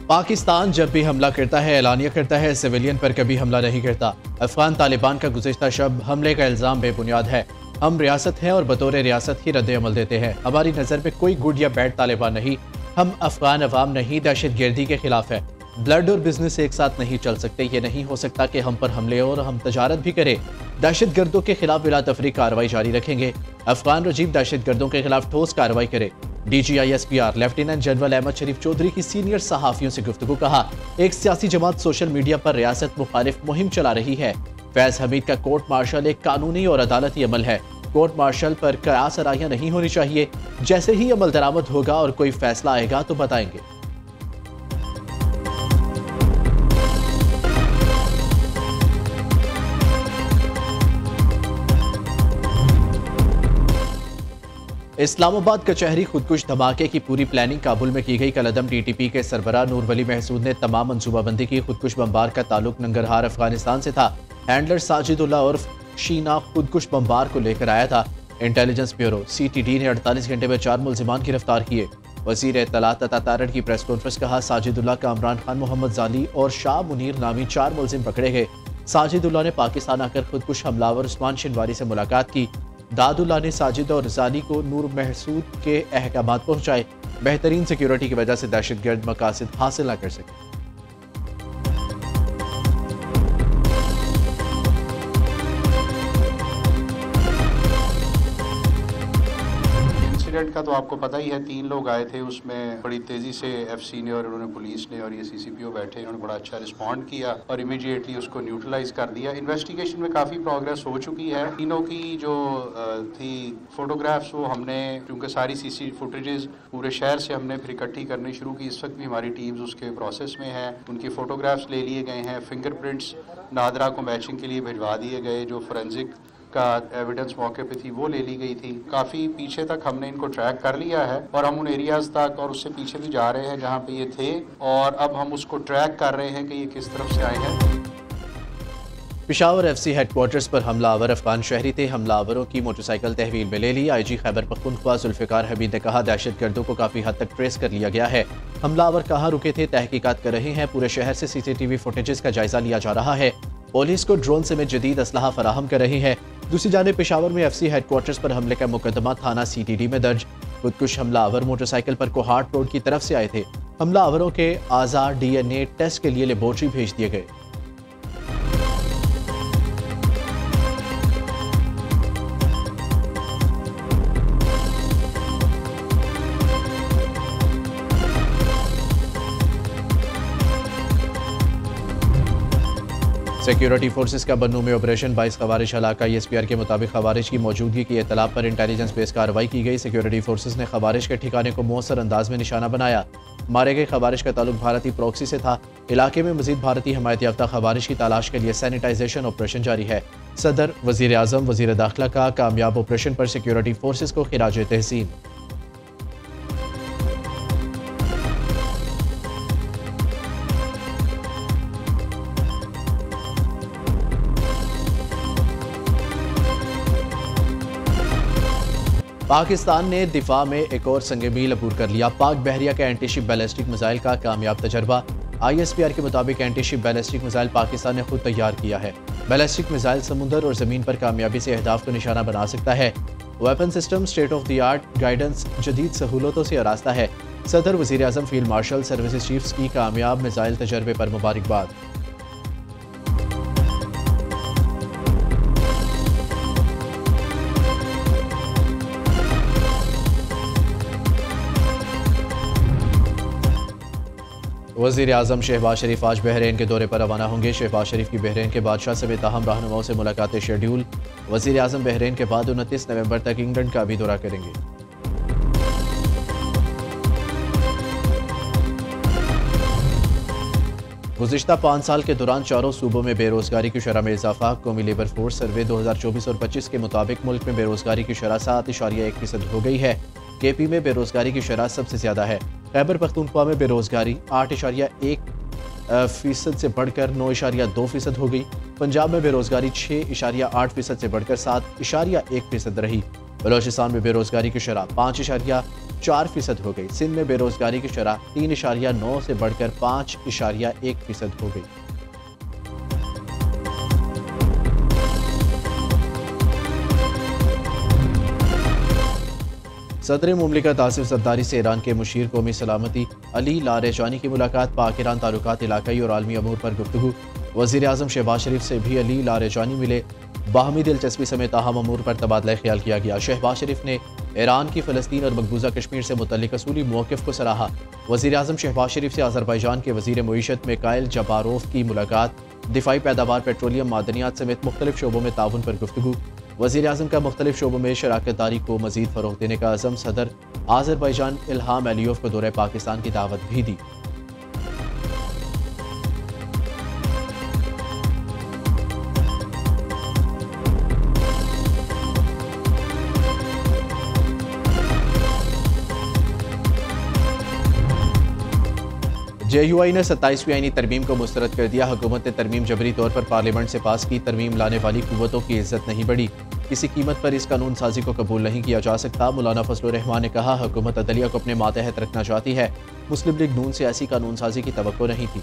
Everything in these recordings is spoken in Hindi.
पाकिस्तान जब भी हमला करता है ऐलानिया करता है, सिविलियन पर कभी हमला नहीं करता। अफगान तालिबान का गुज़िश्ता शब हमले का इल्ज़ाम बेबुनियाद है। हम रियासत हैं और बतौर रियासत ही रद्द अमल देते हैं। हमारी नज़र में कोई गुड या बैड तालिबान नहीं। हम अफगान अवाम नहीं, दहशत गर्दी के खिलाफ है। ब्लड और बिजनेस एक साथ नहीं चल सकते। ये नहीं हो सकता कि हम पर हमले और हम तजारत भी करें। दहशत गर्दों के खिलाफ बिला तफरीक कार्रवाई जारी रखेंगे। अफगान रजीम दहशत गर्दों के खिलाफ ठोस कार्रवाई करे। DGISPR लेफ्टिनेंट जनरल अहमद शरीफ चौधरी की सीनियर सहाफियों से गुफ्तगू। कहा, एक सियासी जमात सोशल मीडिया पर रियासत मुखालिफ मुहिम चला रही है। फैज हमीद का कोर्ट मार्शल एक कानूनी और अदालती अमल है। कोर्ट मार्शल पर कयास आराइयां नहीं होनी चाहिए। जैसे ही अमल दरामद होगा और कोई फैसला आएगा तो बताएंगे। इस्लामाबाद कचहरी खुदकुश धमाके की पूरी प्लानिंग काबुल में की गई। कलअदम TTP के सरबराह नूर वली महसूद ने तमाम मंसूबाबंदी की। खुदकुश बमबार का ताल्लुक नंगरहार अफगानिस्तान से था। हैंडलर साजिदुल्लाह उर्फ शीना खुदकुश बमबार को लेकर आया था। इंटेलिजेंस ब्यूरो CTD ने 48 घंटे में 4 मुल्जिमान गिरफ्तार किए। वजीर इत्तलात अता तारड़ की प्रेस कॉन्फ्रेंस। कहा, साजिदुल्लाह, कामरान खान, मोहम्मद जाली और शाह मुनीर नामी 4 मुल्जिम पकड़े गए। साजिदुल्लाह ने पाकिस्तान आकर खुदकुश हमलावर उस्मान शिनवारी से मुलाकात की। दादुल्लाह ने साजिद और जाली को नूर महसूद के अहकामात पहुंचाए। बेहतरीन सिक्योरिटी की वजह से दहशतगर्द मकासद हासिल न कर सके। इंसिडेंट का तो आपको पता ही है, 3 लोग आए थे, उसमें बड़ी तेजी से FC ने और उन्होंने पुलिस ने और ये CCPO बैठे, इन्होंने बड़ा अच्छा रिस्पॉन्ड किया और इमीडिएटली उसको न्यूट्रलाइज कर दिया। इन्वेस्टिगेशन में काफ़ी प्रोग्रेस हो चुकी है। तीनों की जो थी फोटोग्राफ्स, वो हमने, क्योंकि सारी CC फुटेजेस पूरे शहर से हमने फिर इकट्ठी करनी शुरू की। इस वक्त भी हमारी टीम्स उसके प्रोसेस में है। उनकी फोटोग्राफ्स ले लिए गए हैं। फिंगरप्रिंट्स नादरा को मैचिंग के लिए भिजवा दिए गए। जो फोरेंसिक का एविडेंस मौके पे थी वो ले ली गई थी। काफ़ी पीछे तक हमने इनको ट्रैक कर लिया है और हम उन एरियाज़ तक और उससे पीछे भी जा रहे हैं जहाँ पे ये थे, और अब हम उसको ट्रैक कर रहे हैं कि ये किस तरफ से आए हैं। पेशावर FC हेडक्वार्टर्स पर हमलावर अफगान शहरी थे। हमलावरों की मोटरसाइकिल तहवील में ले ली। IG खैबर पख्तूनख्वा जुल्फ़िकार हमीद ने कहा, दहशत गर्दों को काफ़ी हद तक ट्रेस कर लिया गया है। हमलावर कहाँ रुके थे, तहकीकात कर रहे हैं। पूरे शहर से CCTV फुटेजेस का जायजा लिया जा रहा है। पुलिस को ड्रोन समेत जदीद असलहा फराहम कर रही है। दूसरी जानिब पेशावर में FC हेडक्वार्टर्स पर हमले का मुकदमा थाना CTD में दर्ज। खुदकुश हमलावर मोटरसाइकिल पर कोहाट रोड की तरफ से आए थे। हमलावरों के आज़ा DNA टेस्ट के लिए लेबोरेटरी भेज दिए गए। सिक्योरिटी फोर्सेस का बन्नू में ऑपरेशन 22 खवारिज हलाक। ISPR के मुताबिक खवारिज की मौजूदगी की इत्तला पर इंटेलिजेंस बेस कार्रवाई की गई। सिक्योरिटी फोर्सेस ने खवारिज के ठिकाने को मौसर अंदाज में निशाना बनाया। मारे गए खवारिज का ताल्लुक भारतीय प्रॉक्सी से था। इलाके में मजीद भारतीय हमायत याफ्ता खवारिज की तलाश के लिए सैनिटाइजेशन ऑपरेशन जारी है। सदर, वजीर आजम, वजीर दाखिला का कामयाब ऑपरेशन पर सिक्योरिटी फोर्सेस को खिराज तहसीन। पाकिस्तान ने दिफा में एक और संग-मील अबूर कर लिया। पाक बहरिया का एंटी-शिप बैलिस्टिक मिसाइल का कामयाब तजर्बा। ISPR के मुताबिक एंटी-शिप बैलिस्टिक मिसाइल पाकिस्तान ने खुद तैयार किया है। बैलिस्टिक मिसाइल समुद्र और जमीन पर कामयाबी से अहदाफ को निशाना बना सकता है। Weapon system state of the art, guidance जदीद सहूलतों से आरास्ता है। सदर, वजीर आजम, फील्ड मार्शल, सर्विसेज चीफ्स की कामयाब मिसाइल तजर्बे पर मुबारकबाद। वज़ीर आज़म शहबाज शरीफ आज बहरीन के दौरे पर रवाना होंगे। शहबाज शरीफ की बहरीन के बादशाह समेत अहम रहनुमाओं से मुलाकातें शेड्यूल। वज़ीर आज़म बहरीन के बाद 29 नवंबर तक इंग्लैंड का भी दौरा करेंगे। गुज़िश्ता 5 साल के दौरान चारों सूबों में बेरोजगारी की शरह में इजाफा। कौमी लेबर फोर्स सर्वे 2024 और 25 के मुताबिक मुल्क में बेरोजगारी की शरह 7.1% हो गई है। KP में बेरोजगारी की शरह सबसे ज्यादा है। खैबर पख्तूनख्वा में बेरोजगारी 8.1% से बढ़कर 9.2% हो गई। पंजाब में बेरोजगारी 6.8% से बढ़कर 7.1% रही। बलोचिस्तान में बेरोजगारी की शरह 4% हो गई। सिंध में बेरोजगारी की शरह 3.9 से बढ़कर 5.1% हो गई। सदर मुमलिकत आसिफ ज़रदारी से ईरान के मुशीर कौमी सलामती अली लारेजानी की मुलाकात। पाक ईरान ताल्लुकात इलाकाई और आलमी अमूर पर गुफ्तगू। वज़ीर आज़म शहबाज शरीफ से भी अली लारेजानी मिले। बाहमी दिलचस्पी समेत अहम अमूर पर तबादला ख्याल किया गया। शहबाज शरीफ ने ईरान की फ़लस्तीन और मकबूजा कश्मीर से मुतल्लिक असूली मौक़िफ़ को सराहा। वज़ीर आज़म शहबाज शरीफ से अज़रबैजान के वज़ीर मईशत मिकाइल जबारोफ की मुलाकात। दिफाई पैदावार, पेट्रोलियम, मादनियात समेत मुख्तलिफ शोबों में ताउन पर गुफ्तगू। वज़ीर आज़म का मुख्तलिफ शोबों में शराकतदारी को मज़ीद फ़रोग़ देने का अज़म। सदर आज़रबैजान इल्हाम अलीयोव को दौरे पाकिस्तान की दावत भी दी। JUI ने 27वीं आईनी तरमीम को मुस्तरद कर दिया। हुकूमत ने तरमीम जबरी तौर पर पार्लियामेंट से पास की। तरमीम लाने वाली कुव्वतों की इज्जत नहीं बढ़ी। किसी कीमत पर इस कानून साजी को कबूल नहीं किया जा सकता। मौलाना फजलुर रहमान ने कहा, हुकूमत अदलिया को अपने मातहत रखना चाहती है। मुस्लिम लीग नून से ऐसी कानून साजी की तवक्को नहीं थी।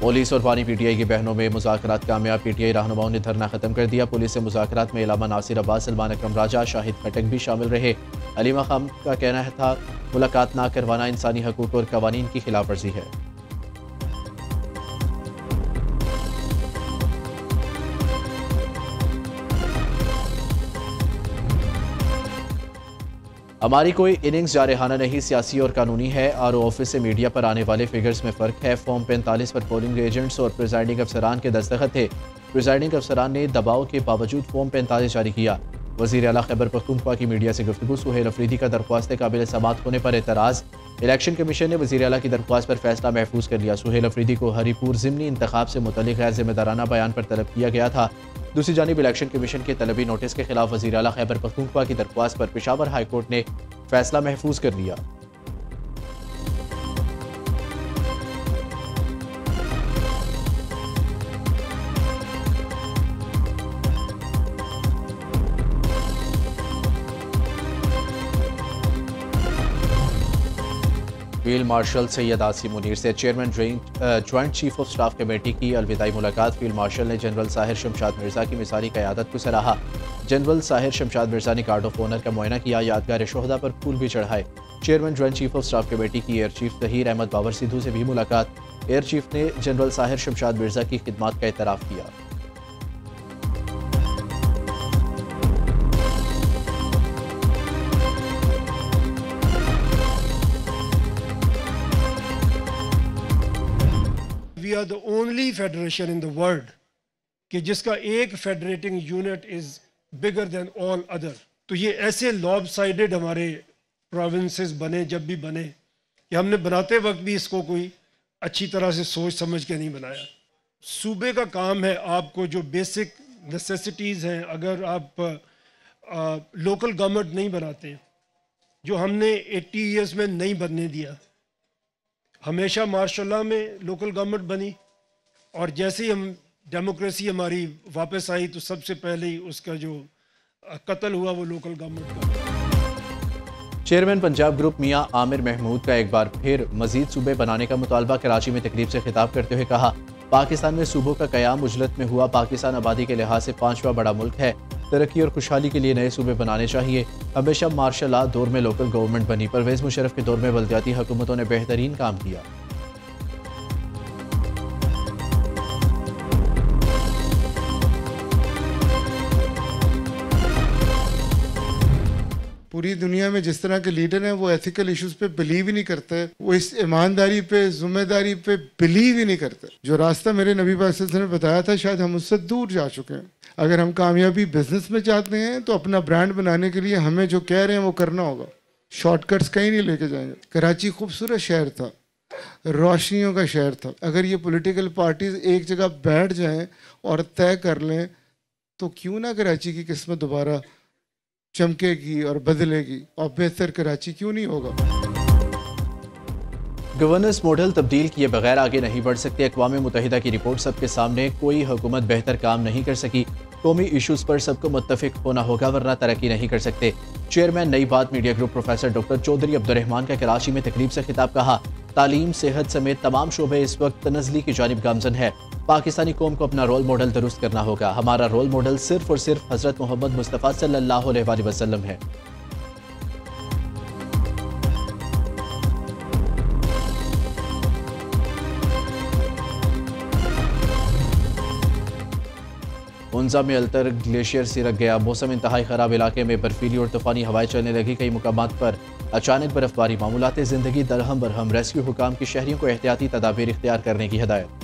पुलिस और पानी PTI की बहनों में मुज़ाकरात कामयाब। PTI रहनुमाओं ने धरना खत्म कर दिया। पुलिस से मुज़ाकरात में इलामा नासिर अब्बास, सलमान अकरम राजा, शाहिद खटक भी शामिल रहे। अलीमा खान का कहना था, मुलाकात ना करवाना इंसानी हकूक़ और कवानीन की खिलाफ वर्जी है। हमारी कोई इनिंग्स जारहाना नहीं, सियासी और कानूनी है। RO ऑफिस से मीडिया पर आने वाले फिगर्स में फ़र्क है। फॉर्म 45 पर पोलिंग एजेंट्स और प्रिजाइडिंग अफसरान के दस्तखत थे। प्रिजाइडिंग अफसरान ने दबाव के बावजूद फॉर्म 45 जारी किया। वज़ीर आला खैबर पख्तूनख्वा की मीडिया से गुफ्तगू। सुहेल अफरीदी का दरख्वास्त काबिल समाअत होने पर एतराज़। इलेक्शन कमीशन ने वज़ीर आला की दरख्वास्त पर फैसला महफूज कर लिया। सुहेल अफरीदी को हरीपुर ज़िमनी इंतखाब से मुतल्लिक़ गैर ज़िम्मेदाराना बयान पर तलब किया गया था। दूसरी जानिब इलेक्शन कमीशन के तलबी नोटिस के खिलाफ वज़ीर आला खैबर पख्तूनख्वा की दरख्वास्त पर पेशावर हाई कोर्ट ने फैसला महफूज कर लिया। फील्ड मार्शल सैयद आसिम मुनीर से chairman joint chief of staff committee की अलविदाई मुलाकात। फील्ड मार्शल ने जनरल साहिर शमशाद मिर्जा की मिसाली क़यादत को सराहा। जनरल साहिर शमशाद मिर्जा ने गार्ड ऑफ ऑनर का मुआयना किया। यादगार शोहदा पर फूल भी चढ़ाए। Chairman joint chief of staff committee की एयर चीफ ज़हीर अहमद बाबर सिद्धू से भी मुलाकात। एयर चीफ ने जनरल साहिर शमशाद मिर्जा की खिदमात का एतराफ़ किया। We are the only federation in the world कि जिसका एक federating unit is bigger than all other. तो ये ऐसे लॉबसाइडेड हमारे प्रोविंसेस बने, जब भी बने, कि हमने बनाते वक्त भी इसको कोई अच्छी तरह से सोच समझ के नहीं बनाया। सूबे का काम है आपको जो बेसिक नेसेसिटीज़ हैं, अगर आप लोकल गवर्नमेंट नहीं बनाते, जो हमने 80 ईयर्स में नहीं बनने दिया। हमेशा मार्शल में लोकल गवर्नमेंट बनी, और जैसे ही हम डेमोक्रेसी हमारी वापस आई तो सबसे पहले ही उसका जो कत्ल हुआ वो लोकल गवर्नमेंट का। चेयरमैन पंजाब ग्रुप मियां आमिर महमूद का एक बार फिर मजीद सूबे बनाने का मुतालबा। कराची में तकरीब से खिताब करते हुए कहा, पाकिस्तान में सूबों का कयाम उजलत में हुआ। पाकिस्तान आबादी के लिहाज से 5वां बड़ा मुल्क है। तरक्की और खुशहाली के लिए नए सूबे बनाने चाहिए। हमेशा मार्शल लॉ दौर में लोकल गवर्नमेंट बनी। परवेज़ मुशर्रफ के दौर में बल्दियाती हुकूमतों ने बेहतरीन काम किया। पूरी दुनिया में जिस तरह के लीडर हैं वो एथिकल इश्यूज पे बिलीव ही नहीं करते, वो इस ईमानदारी पे, जिम्मेदारी पे बिलीव ही नहीं करते। जो रास्ता मेरे नबी पाक सल्लल्लाहु अलैहि वसल्लम ने बताया था, शायद हम उससे दूर जा चुके हैं। अगर हम कामयाबी बिजनेस में चाहते हैं तो अपना ब्रांड बनाने के लिए हमें जो कह रहे हैं वो करना होगा। शॉर्टकट्स कहीं नहीं लेके जाएंगे। कराची खूबसूरत शहर था, रोशनियों का शहर था। अगर ये पॉलिटिकल पार्टीज एक जगह बैठ जाएं और तय कर लें तो क्यों ना कराची की किस्मत दोबारा चमकेगी और बदलेगी, और बेहतर कराची क्यों नहीं होगा। गवर्नेंस मॉडल तब्दील किए बगैर आगे नहीं बढ़ सकते। अक़वाम मुत्तहिदा की रिपोर्ट सबके सामने, कोई हुकूमत बेहतर काम नहीं कर सकी। कौमी इशूज़ पर सबको मुत्तफिक होना होगा वरना तरक्की नहीं कर सकते। Chairman Nai Baat media group professor doctor Chaudhry Abdurrahman का कराची में तकरीब से खिताब। कहा, तालीम, सेहत समेत तमाम शोबे इस वक्त तनज़ली की जानिब गामजन है। पाकिस्तानी कौम को अपना रोल मॉडल दुरुस्त करना होगा। हमारा रोल मॉडल सिर्फ और सिर्फ हज़रत मोहम्मद मुस्तफ़ा सल्लल्लाहु अलैहि वसल्लम है। उन्जा में अल्तर ग्लेशियर सिरक गया। मौसम इंतहाई ख़राब, इलाके में बर्फीली और तूफ़ानी हवाएं चलने लगी। कई मुकामात पर अचानक बर्फबारी। मामूलात ज़िंदगी दरहम बरहम। रेस्क्यू हुकाम की शहरियों को एहतियाती तदाबीर इख्तियार करने की हिदायत।